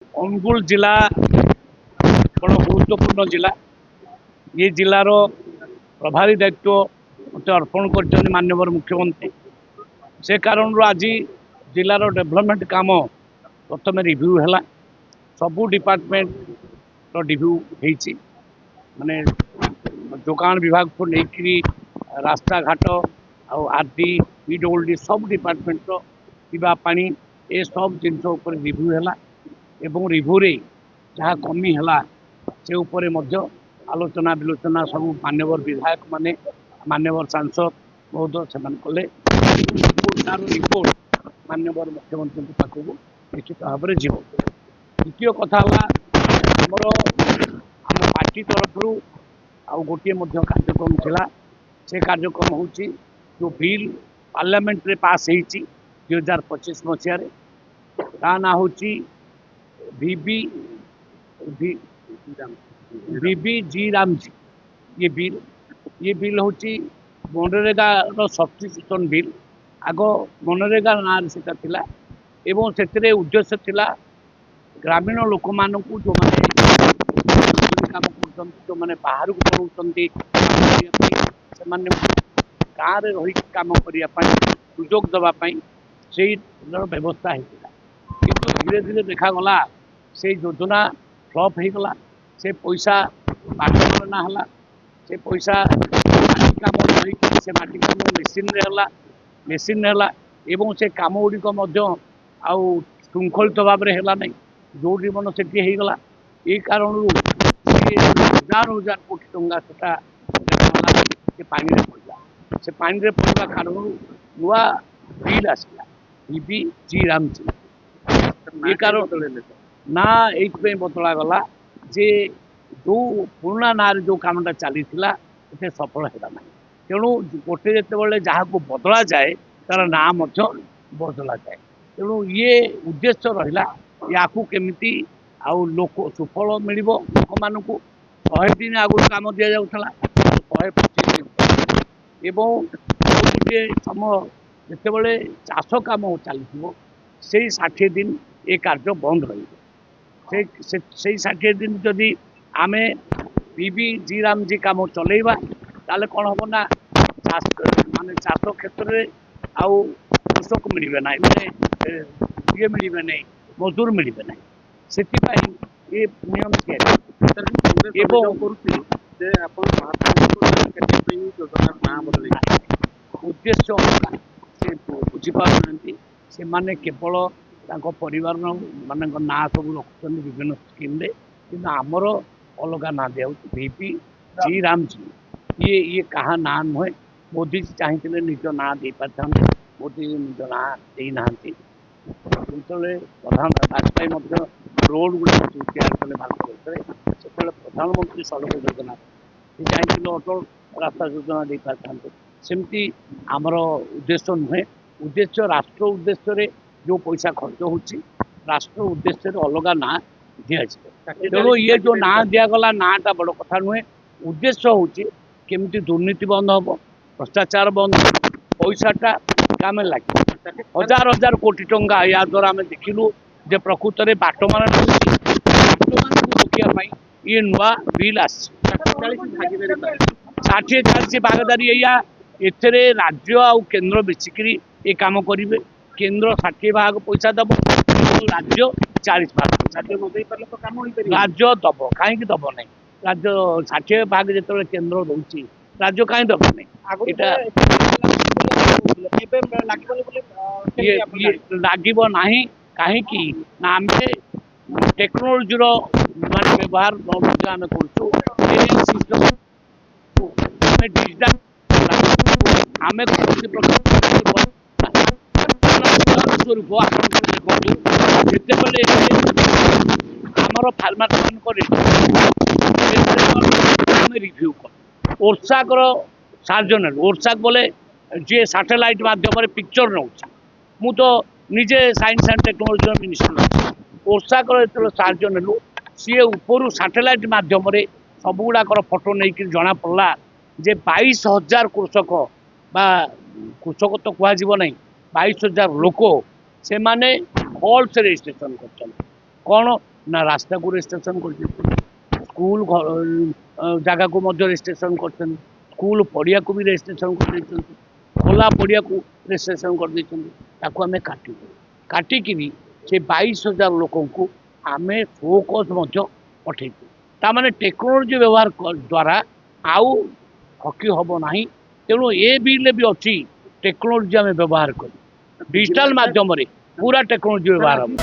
ଅନୁଗୁଳ ଜିଲ୍ଲା ବଡ଼ ଗୁରୁତ୍ୱପୂର୍ଣ୍ଣ ଜିଲ୍ଲା। ये जिलार प्रभारी दायित्व मत अर्पण कर माननीय मुख्यमंत्री से कारण आज जिलार डेभलपमेंट काम प्रथम रिव्यू है सबू डिपार्टमेंट रिव्यू होती माने दुकान विभाग को लेकर रास्ता घाट आरडी पीडब्ल्यूडी सब डिपार्टमेंट पीवा पानी ए सब जिन रिव्यू है एवं रिव्यू रे जहाँ कमी है से उपरे आलोचना विलोचना सब मान्यवर विधायक माने मान्यवर सांसद महोदय से कले रिपोर्ट मान्यवर मुख्यमंत्री पाखक निश्चित भाव में जीव। द्वितीय कथा आम पार्टी तरफ आउ गोटे कार्यक्रम थिला से कार्यक्रम हूँ जो बिल पार्लियामेंट रे पास होती 2025 मसीह ता ना हूँ वीबी रामजी। ये बिल हूँ मनरेगा सब्स्टिट्यूशन बिल आग मनरेगा ना सेटा थिला एवं से उद्देश्य थिला ग्रामीण लोक मानू जो काम कर जो मैंने बाहर को पढ़ाते से गाँव में रही काम करने सुजोग देवाई से व्यवस्था होता कि धीरे धीरे देखागला से योजना फ्लप हो गला से पैसा बाटना है से पैसा माटी कम से माटी कम मेसीन एवं से कम गुड़िक श्रृंखलित भाव में है नहीं जोटी मन से होगला ये कारण हजार हजार कोटी टंका से पानी पड़ा से पानी पड़ा कारण नुआ बिल आसला वीबी रामजी ये कारण ना ये बदला गला जे जो पुराना ना जो कामटा चली सफल है ना तेणु गोटे जिते जहाँ को बदला जाए तार ना बदला जाए तेणु ये उद्देश्य रहा या केमिति आउ लोक सुफल मिल लोक मान 100 दिन आगुरी कम दि जाऊला 125 दिन एवं गोटे समय जिते चाष कम चली से 60 दिन ये कार्य बंद रही 60 दिन जदि आम वीबी रामजी कम चलैबा ताले कौन हम ना माने चाष क्षेत्र में आउ कृषक मिले ना माने ये मिले ना मजदूर मिले ना से ये नियम उद्देश्य से बुझीपार से माने केवल परिवार मान ना सब रखुच्च विभिन्न स्कीम कि आमर अलग ना दिया वीबी रामजी ये कहा ना नुहे मोदी चाहिए निज ना दे पार मोदी निज ना देना जो प्रधान वाजपेयी रोड गुड़ा तैयार कले भारत वर्ष से प्रधानमंत्री सड़क योजना से चाहिए अटल रास्ता योजना दे पार सेमती आमर उद्देश्य नुहे उद्देश्य राष्ट्र उद्देश्य जो पैसा खर्च हो राष्ट्र उद्देश्य अलग ना दिया तेणु ये जो ना दिगला नाटा बड़ कथा नुहे उद्देश्य हूँ केमती दुर्नीति बंद हम भ्रष्टाचार बंद पैसाटा काम लगे हजार हजार कोटी टंका या द्वारा आम देखिलु जे प्रकृत में बाट मान रोकने ये नुआ बिल आ 60-40 भागीदारी एथे राज्य आ केन्द्र मिसिकी ये कम करेंगे केन्द्र 60 भाग पैसा दब राज्य 40 भाग पैसा राज्य दब कहीं दब ना राज्य 60 भाग जो केन्द्र दूसरी राज्य कहीं दब ना लगे ना कहीं आम टेक्नोलोजी मान व्यवहार आम कर डिजिटल आम स्वरूप जिते आमर फार्मर रिव्यू कर ओरसाकर साहय ने ओरसाक बोले जी सैटेलाइट माध्यम पिक्चर नौ मु तो निजे साइंस एंड टेक्नोलोजी मिनिस्टर ओरसाकर जो साहय नेलु सी ऊपर सैटेलाइट माध्यम सब गुड़ाकर फोटो नहीं जना पड़ा जे 22,000 कृषक बा कृषक तो कह ना 22,000 लोक से माने फॉल्स रजिस्ट्रेशन कर कौन ନା ରାସ୍ତାକୁ ରେଷ୍ଟ୍ରିକ୍ସନ୍ କରିଛନ୍ତି, ସ୍କୁଲ ଜାଗାକୁ ମଧ୍ୟ ରେଷ୍ଟ୍ରିକ୍ସନ୍ କରିଛନ୍ତି, ସ୍କୁଲ ପଡ଼ିଆକୁ ବି ରେଷ୍ଟ୍ରିକ୍ସନ୍ କରିଦେଇଛନ୍ତି, ଖୋଲା ପଡ଼ିଆକୁ ରେଷ୍ଟ୍ରିକ୍ସନ୍ କରିଦେଇଛନ୍ତି। ତାକୁ ଆମେ କାଟିବୁ, କାଟିକିରି ସେ 22,000 ଲୋକଙ୍କୁ ଆମେ ସୋକଜ ମଧ୍ୟ ପଠେଇଛୁ। ତାମାନେ ଟେକ୍ନୋଲୋଜି ବ୍ୟବହାର ଦ୍ୱାରା ଆଉ ହକି ହେବ ନାହିଁ। ତେଣୁ ଏ ବିଲ୍ରେ ବି ଅଛି ଟେକ୍ନୋଲୋଜି ଆମେ ବ୍ୟବହାର କରୁ, ଡିଜିଟାଲ ମାଧ୍ୟମରେ ପୁରା ଟେକ୍ନୋଲୋଜି ବ୍ୟବହାର ହେବ।